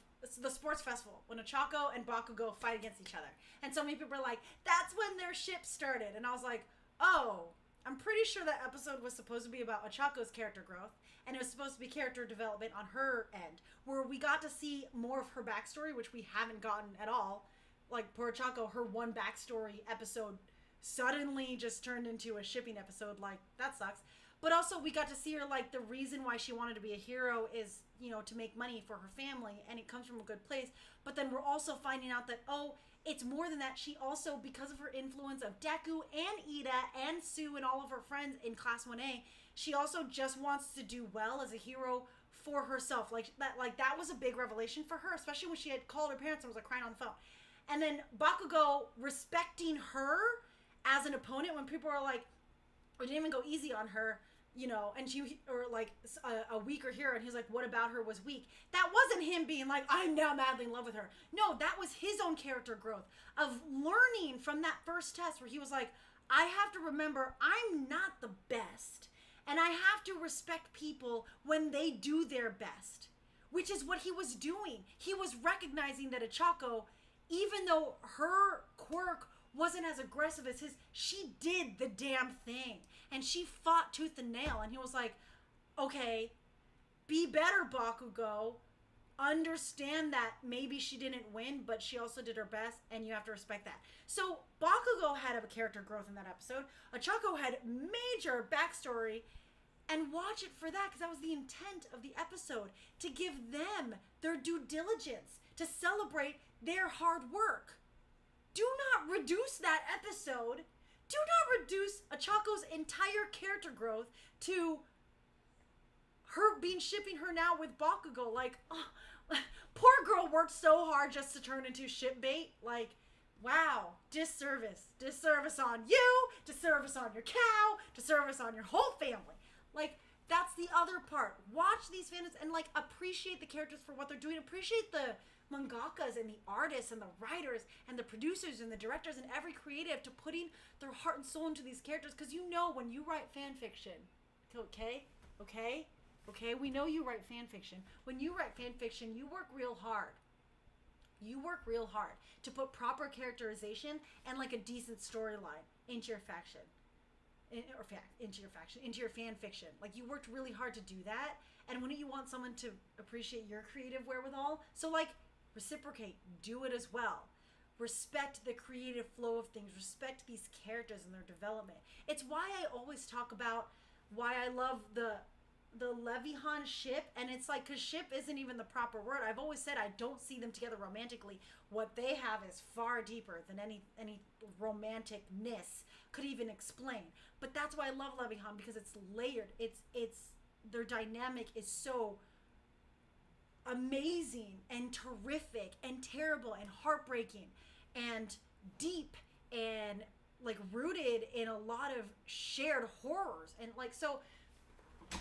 the sports festival when Ochako and Bakugo fight against each other. And so many people are like, that's when their ship started. And I was like, oh, I'm pretty sure that episode was supposed to be about Ochako's character growth. And it was supposed to be character development on her end, where we got to see more of her backstory, which we haven't gotten at all. Like, poor Ochako, her one backstory episode suddenly just turned into a shipping episode. Like, that sucks. But also, we got to see her, like, the reason why she wanted to be a hero is, you know, to make money for her family, and it comes from a good place. But then we're also finding out that, oh, it's more than that. She also, because of her influence of Deku and Ida and Sue and all of her friends in Class 1A, she also just wants to do well as a hero for herself. Like that was a big revelation for her, especially when she had called her parents and was like crying on the phone. And then Bakugo respecting her as an opponent when people are like, or didn't even go easy on her, you know, and she, or like a weaker hero, and he's like, what about her was weak? That wasn't him being like, I'm now madly in love with her. No, that was his own character growth of learning from that first test where he was like, I have to remember I'm not the best, and I have to respect people when they do their best, which is what he was doing. He was recognizing that Ochako, even though her quirk wasn't as aggressive as his, she did the damn thing. And she fought tooth and nail. And he was like, okay, be better, Bakugo. Understand that maybe she didn't win, but she also did her best, and you have to respect that. So Bakugo had a character growth in that episode. Ochako had major backstory, and watch it for that, because that was the intent of the episode, to give them their due diligence, to celebrate their hard work. Do not reduce that episode. Do not reduce Ochako's entire character growth to her shipping her now with Bakugo. Like, oh, poor girl worked so hard just to turn into ship bait. Like, wow, disservice. Disservice on you, disservice on your cow, disservice on your whole family. Like, that's the other part. Watch these fandoms and, like, appreciate the characters for what they're doing. Appreciate the mangakas and the artists and the writers and the producers and the directors and every creative to putting their heart and soul into these characters, because you know when you write fan fiction, okay, we know you write fan fiction. When you write fan fiction, you work real hard. You work real hard to put proper characterization and like a decent storyline into your faction. Into your fan fiction. Like, you worked really hard to do that, and wouldn't you want someone to appreciate your creative wherewithal? So, like, reciprocate, do it as well. Respect the creative flow of things, respect these characters and their development. It's why I always talk about why I love the Levihan ship, and it's like, because ship isn't even the proper word. I've always said I don't see them together romantically. What they have is far deeper than any romanticness could even explain. But that's why I love Levihan, because it's layered. It's their dynamic is so amazing and terrific and terrible and heartbreaking and deep and like rooted in a lot of shared horrors, and like, so,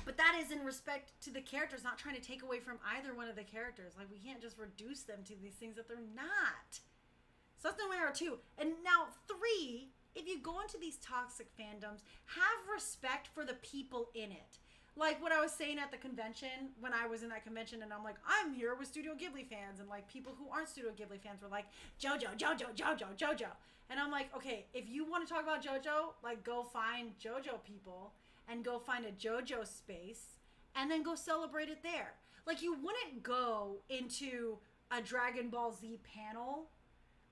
but that is in respect to the characters, not trying to take away from either one of the characters. Like, we can't just reduce them to these things that they're not. So that's number 2. And now 3, if you go into these toxic fandoms, have respect for the people in it. Like what I was saying at the convention, when I was in that convention, and I'm like, I'm here with Studio Ghibli fans, and like people who aren't Studio Ghibli fans were like, JoJo, JoJo, JoJo, JoJo. And I'm like, okay, if you want to talk about JoJo, like, go find JoJo people and go find a JoJo space and then go celebrate it there. Like, you wouldn't go into a Dragon Ball Z panel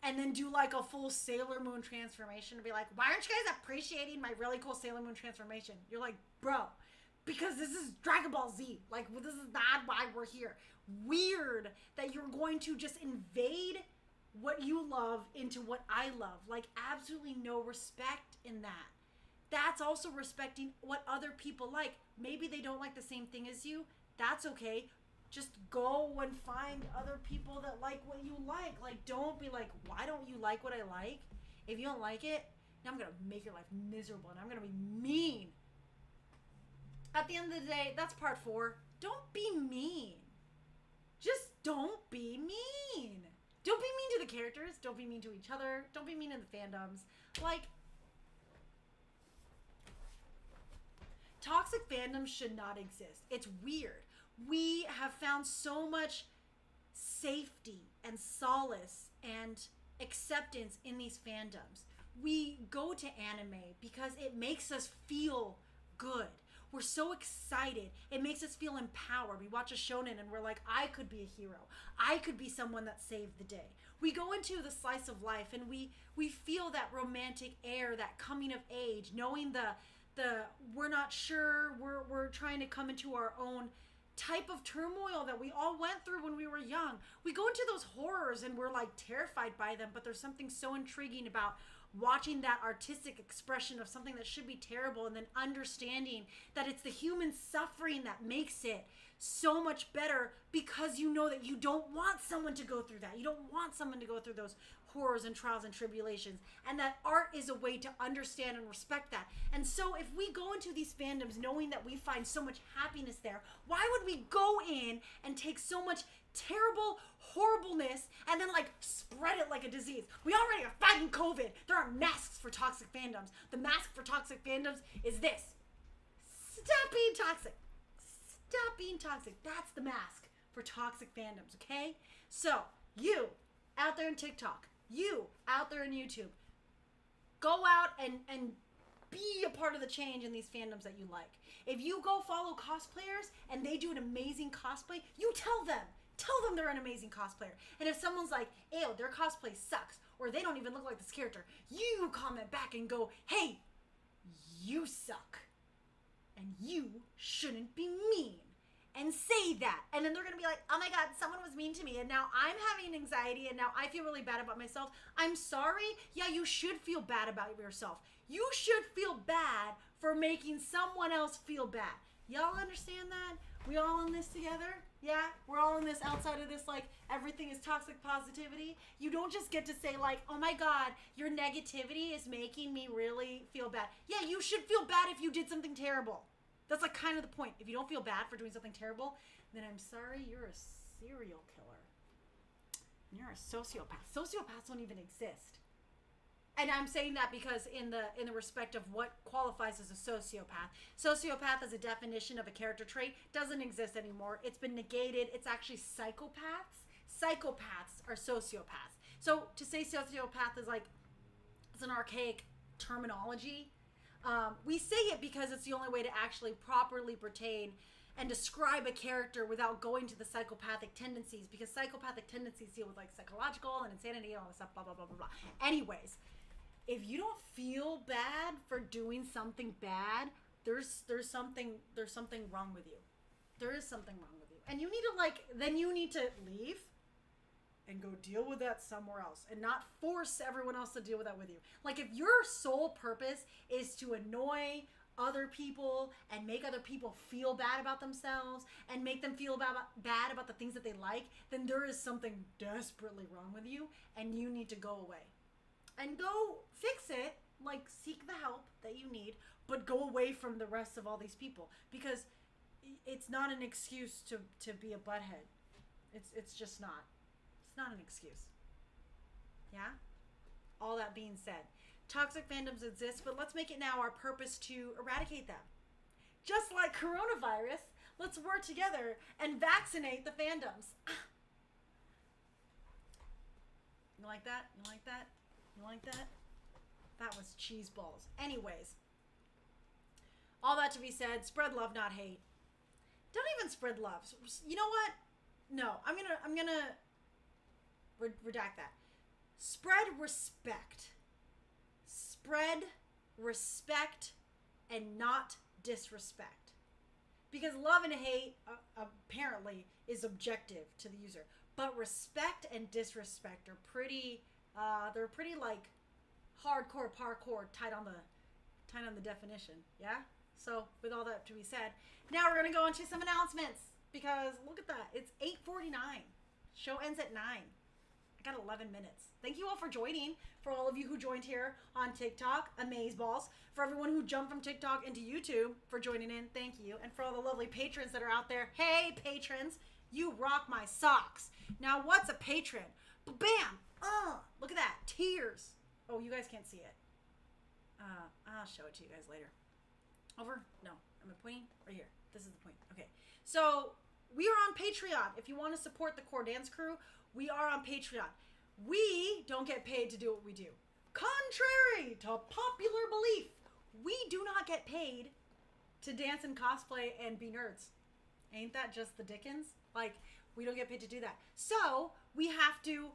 and then do like a full Sailor Moon transformation and be like, why aren't you guys appreciating my really cool Sailor Moon transformation? You're like, bro, because this is Dragon Ball Z. Like, this is not why we're here. Weird that you're going to just invade what you love into what I love. Like, absolutely no respect in that. That's also respecting what other people like. Maybe they don't like the same thing as you. That's okay. Just go and find other people that like what you like. Like, don't be like, why don't you like what I like? If you don't like it, now I'm going to make your life miserable and I'm going to be mean. At the end of the day, that's part 4. Don't be mean. Just don't be mean. Don't be mean to the characters. Don't be mean to each other. Don't be mean in the fandoms. Like, toxic fandoms should not exist. It's weird. We have found so much safety and solace and acceptance in these fandoms. We go to anime because it makes us feel good. We're so excited. It makes us feel empowered. We watch a shonen and we're like, I could be a hero. I could be someone that saved the day. We go into the slice of life and we feel that romantic air, that coming of age, knowing the we're not sure, we're trying to come into our own type of turmoil that we all went through when we were young. We go into those horrors and we're like terrified by them, but there's something so intriguing about watching that artistic expression of something that should be terrible and then understanding that it's the human suffering that makes it so much better, because you know that you don't want someone to go through that. You don't want someone to go through those horrors and trials and tribulations, and that art is a way to understand and respect that. And so if we go into these fandoms knowing that we find so much happiness there, why would we go in and take so much terrible horribleness and then like spread it like a disease? We already are fighting COVID. There are masks for toxic fandoms. The mask for toxic fandoms is this: stop being toxic. Stop being toxic. That's the mask for toxic fandoms, okay? So you out there in TikTok, you out there in YouTube, go out and be a part of the change in these fandoms that you like. If you go follow cosplayers and they do an amazing cosplay, you tell them they're an amazing cosplayer. And if someone's like, ew, their cosplay sucks, or they don't even look like this character, you comment back and go, hey, you suck. And you shouldn't be mean. And say that. And then they're going to be like, oh my God, someone was mean to me and now I'm having anxiety and now I feel really bad about myself. I'm sorry. Yeah, you should feel bad about yourself. You should feel bad for making someone else feel bad. Y'all understand that? We all in this together? Yeah? We're all in this outside of this, like, everything is toxic positivity. You don't just get to say, like, oh my God, your negativity is making me really feel bad. Yeah, you should feel bad if you did something terrible. That's like kind of the point. If you don't feel bad for doing something terrible, then I'm sorry, you're a serial killer. You're a sociopath. Sociopaths don't even exist. And I'm saying that because in the respect of what qualifies as a sociopath. Sociopath as a definition of a character trait doesn't exist anymore. It's been negated. It's actually psychopaths. Psychopaths are sociopaths. So to say sociopath is like, it's an archaic terminology. We say it because it's the only way to actually properly pertain and describe a character without going to the psychopathic tendencies, because psychopathic tendencies deal with like psychological and insanity and all this stuff, blah, blah, blah, blah, blah. Anyways, if you don't feel bad for doing something bad, there's something wrong with you. There is something wrong with you. And you need to then you need to leave and go deal with that somewhere else and not force everyone else to deal with that with you. Like, if your sole purpose is to annoy other people and make other people feel bad about themselves and make them feel bad about the things that they like, then there is something desperately wrong with you and you need to go away. And go fix it, like seek the help that you need, but go away from the rest of all these people, because it's not an excuse to be a butthead. It's just not. It's not an excuse. Yeah? All that being said, toxic fandoms exist, but let's make it now our purpose to eradicate them. Just like coronavirus, let's work together and vaccinate the fandoms. You like that? You like that? You like that? That was cheese balls. Anyways, all that to be said, spread love, not hate. Don't even spread love. You know what? No, I'm gonna redact that. Spread respect. Spread respect and not disrespect. Because love and hate apparently is objective to the user, but respect and disrespect are pretty. They're pretty like hardcore parkour tight on the definition. Yeah. So with all that to be said, now we're gonna go into some announcements because look at that. It's 8:49. Show ends at 9. I got 11 minutes. Thank you all for joining. For all of you who joined here on TikTok, amazeballs. For everyone who jumped from TikTok into YouTube for joining in, thank you. And for all the lovely patrons that are out there, hey patrons, you rock my socks. Now what's a patron? Bam! Look at that. Tears. Oh, you guys can't see it. I'll show it to you guys later. Over? No. Am I pointing? Right here. This is the point. Okay. So we are on Patreon. If you want to support the Core Dance Crew, we are on Patreon. We don't get paid to do what we do. Contrary to popular belief, we do not get paid to dance and cosplay and be nerds. Ain't that just the Dickens? Like, we don't get paid to do that. So we have to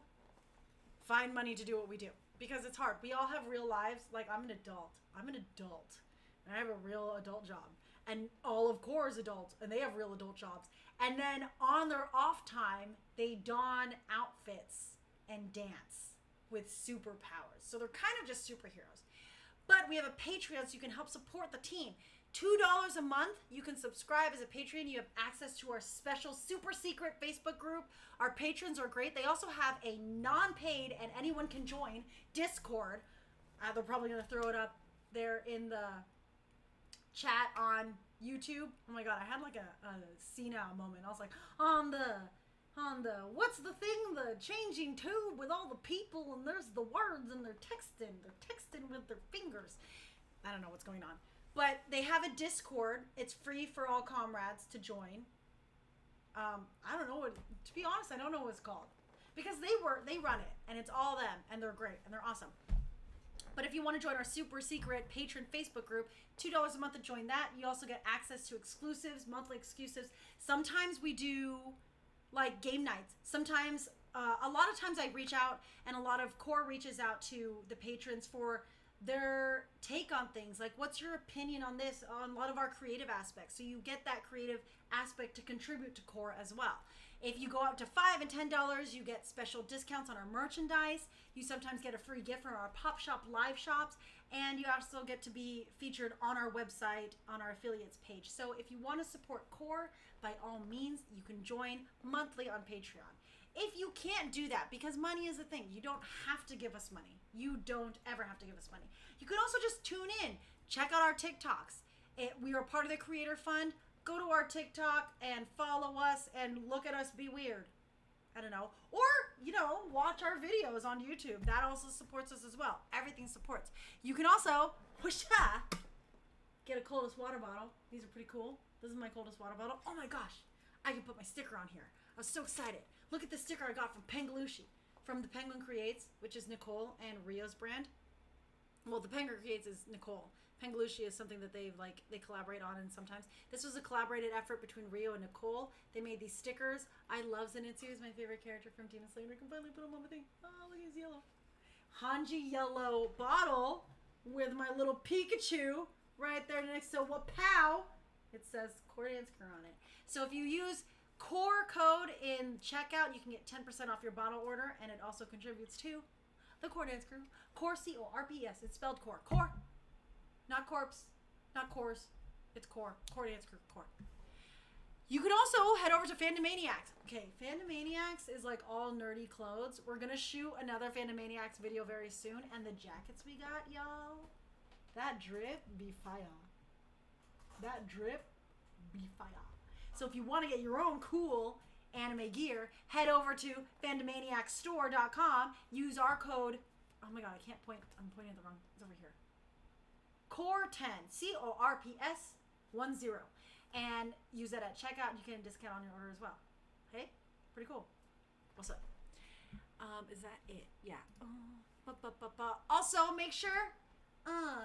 find money to do what we do because it's hard. We all have real lives. Like, I'm an adult. And I have a real adult job. And all of Core is adults, and they have real adult jobs. And then on their off time, they don outfits and dance with superpowers. So they're kind of just superheroes. But we have a Patreon so you can help support the team. $2 a month, you can subscribe as a patron. You have access to our special super secret Facebook group. Our patrons are great. They also have a non-paid, and anyone can join, Discord. They're probably going to throw it up there in the chat on YouTube. Oh my god, I had like a senile moment. I was like, on the what's the thing, the changing tube with all the people, and there's the words, and they're texting with their fingers. I don't know what's going on, but they have a Discord. It's free for all comrades to join. I don't know what, to be honest, I don't know what it's called because they run it, and it's all them, and they're great, and they're awesome. But if you want to join our super secret patron Facebook group, $2 a month to join that. You also get access to exclusives, monthly exclusives. Sometimes we do like game nights. Sometimes, a lot of times I reach out, and a lot of Core reaches out to the patrons for their take on things. Like, what's your opinion on this, on a lot of our creative aspects? So you get that creative aspect to contribute to Core as well. If you go up to $5 and $10, you get special discounts on our merchandise. You sometimes get a free gift from our Pop Shop live shops, and you also get to be featured on our website on our affiliates page. So if you want to support Core, by all means, you can join monthly on Patreon. If you can't do that, because money is a thing, you don't have to give us money. You don't ever have to give us money. You can also just tune in, check out our TikToks. We are part of the Creator Fund. Go to our TikTok and follow us and look at us be weird. I don't know. Or, watch our videos on YouTube. That also supports us as well. Everything supports. You can also, get a coldest water bottle. These are pretty cool. This is my coldest water bottle. Oh my gosh. I can put my sticker on here. I was so excited. Look at the sticker I got from Pengalushi. From the Penguin Creates, which is Nicole and Rio's brand. Well, the Penguin Creates is Nicole. Pengalushi is something that they collaborate on, and sometimes this was a collaborated effort between Rio and Nicole. They made these stickers. I love Zenitsu. He's my favorite character from Demon Slayer. I can finally put him on my thing. Oh, look, he's yellow. Hanji yellow bottle with my little Pikachu right there next to Wapow. It says Core Dance Crew on it. So if you use Core code in checkout, you can get 10% off your bottle order, and it also contributes to the Core Dance Crew. Core, C-O-R-P-S. It's spelled Core. Core. Not corpse, not cores. It's Core. Core Dance Crew. Core. You can also head over to Fandomaniacs. Okay, Fandomaniacs is like all nerdy clothes. We're going to shoot another Fandomaniacs video very soon. And the jackets we got, y'all, that drip be fire. That drip be fire. So if you want to get your own cool anime gear, head over to fandomaniacstore.com. Use our code. Oh my god, I can't point. I'm pointing at the wrong. It's over here. Core10, C-O-R-P-S 10, and use that at checkout. You get a discount on your order as well. Hey, pretty cool. What's up? Is that it? Yeah. Also, make sure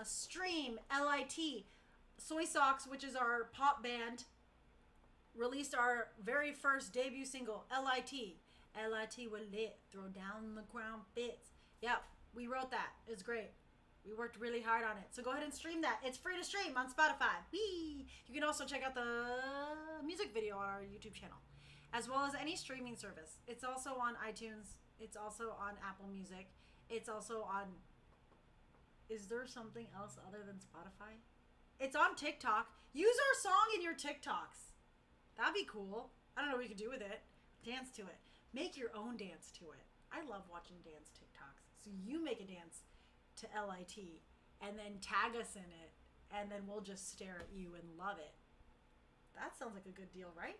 stream LIT Soy Socks, which is our pop band, released our very first debut single, LIT. LIT will lit, throw down the crown fits. Yep, we wrote that. It's great. We worked really hard on it. So go ahead and stream that. It's free to stream on Spotify. Whee! You can also check out the music video on our YouTube channel, as well as any streaming service. It's also on iTunes. It's also on Apple Music. It's also on... Is there something else other than Spotify? It's on TikTok. Use our song in your TikToks. That'd be cool. I don't know what you could do with it. Dance to it. Make your own dance to it. I love watching dance TikToks. So you make a dance to LIT and then tag us in it, and then we'll just stare at you and love it. That sounds like a good deal, right?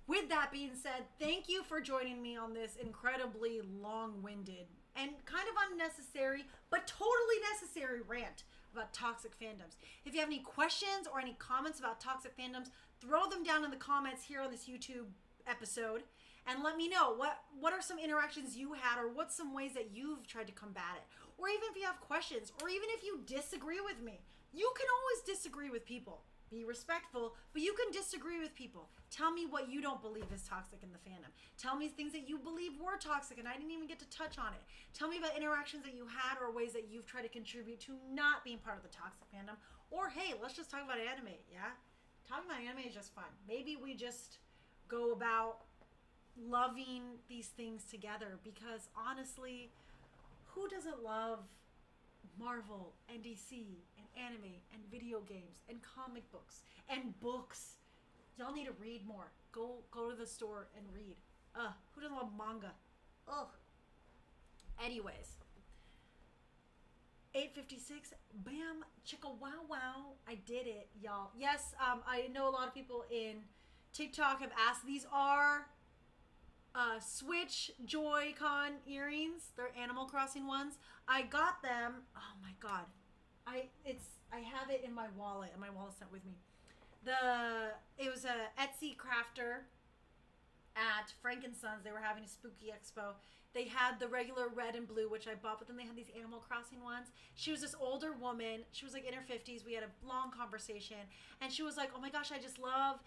With that being said, thank you for joining me on this incredibly long-winded and kind of unnecessary, but totally necessary rant about toxic fandoms. If you have any questions or any comments about toxic fandoms, throw them down in the comments here on this YouTube episode and let me know what are some interactions you had, or what's some ways that you've tried to combat it. Or even if you have questions, or even if you disagree with me. You can always disagree with people. Be respectful, but you can disagree with people. Tell me what you don't believe is toxic in the fandom. Tell me things that you believe were toxic and I didn't even get to touch on it. Tell me about interactions that you had or ways that you've tried to contribute to not being part of the toxic fandom. Or hey, let's just talk about anime, yeah? Talking about anime is just fun. Maybe we just go about loving these things together, because honestly, who doesn't love Marvel and DC and anime and video games and comic books and books? Y'all need to read more. Go to the store and read. Who doesn't love manga? Ugh. Anyways, 8:56. Bam, chicka wow wow. I did it, y'all. Yes, I know a lot of people in TikTok have asked. These are Switch Joy-Con earrings. They're Animal Crossing ones. I got them. Oh my god. I have it in my wallet, and my wallet's not with me. It was a Etsy crafter at Frankensons. They were having a spooky expo. They had the regular red and blue, which I bought, but then they had these Animal Crossing ones. She was this older woman. She was like in her 50s. We had a long conversation, and she was like, oh my gosh, I just love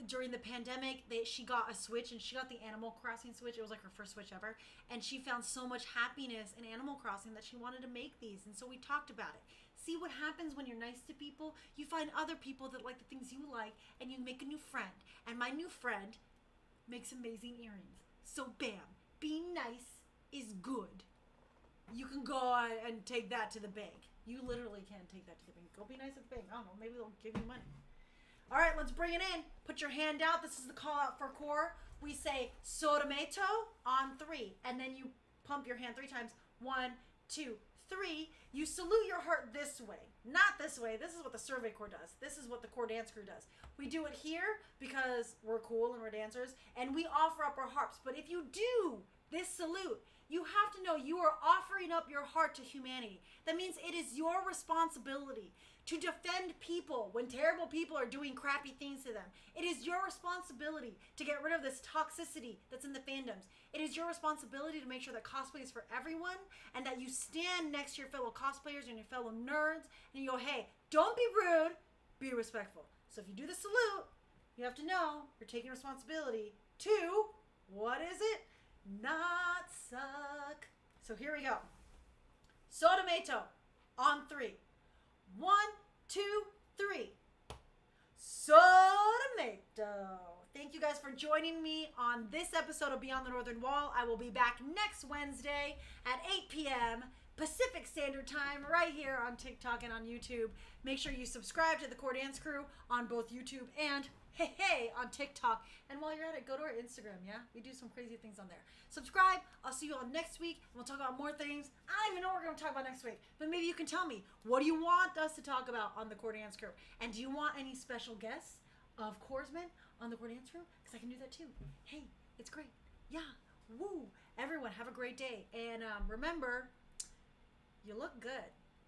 during the pandemic, she got a Switch, and she got the Animal Crossing Switch. It was like her first Switch ever, and she found so much happiness in Animal Crossing that she wanted to make these, and so we talked about it. See what happens when you're nice to people? You find other people that like the things you like, and you make a new friend, and my new friend makes amazing earrings. So bam, being nice is good. You can go and take that to the bank. You literally can take that to the bank. Go be nice at the bank. I don't know, maybe they'll give you money. All right, let's bring it in. Put your hand out. This is the call out for core. We say sotomato on 3, and then you pump your hand 3 times. 1, 2, 3. You salute your heart this way, not this way. This is what the survey corps does. This is what the core dance crew does. We do it here because we're cool and we're dancers, and we offer up our harps. But if you do this salute, you have to know you are offering up your heart to humanity. That means it is your responsibility to defend people when terrible people are doing crappy things to them. It is your responsibility to get rid of this toxicity that's in the fandoms. It is your responsibility to make sure that cosplay is for everyone, and that you stand next to your fellow cosplayers and your fellow nerds, and you go, hey, don't be rude, be respectful. So if you do the salute, you have to know you're taking responsibility to, what is it? Not suck. So here we go. Sotomato on 3. 1, 2, 3. Sotomato. Thank you guys for joining me on this episode of Beyond the Northern Wall. I will be back next Wednesday at 8 p.m. Pacific Standard Time right here on TikTok and on YouTube. Make sure you subscribe to the Core Dance Crew on both YouTube and on TikTok. And while you're at it, go to our Instagram, yeah? We do some crazy things on there. Subscribe. I'll see you all next week, and we'll talk about more things. I don't even know what we're going to talk about next week, but maybe you can tell me, what do you want us to talk about on the Core Dance Crew? And do you want any special guests of Coresmen on the Core Dance Crew? Because I can do that too. Hey, it's great. Yeah. Woo. Everyone, have a great day. And remember, you look good.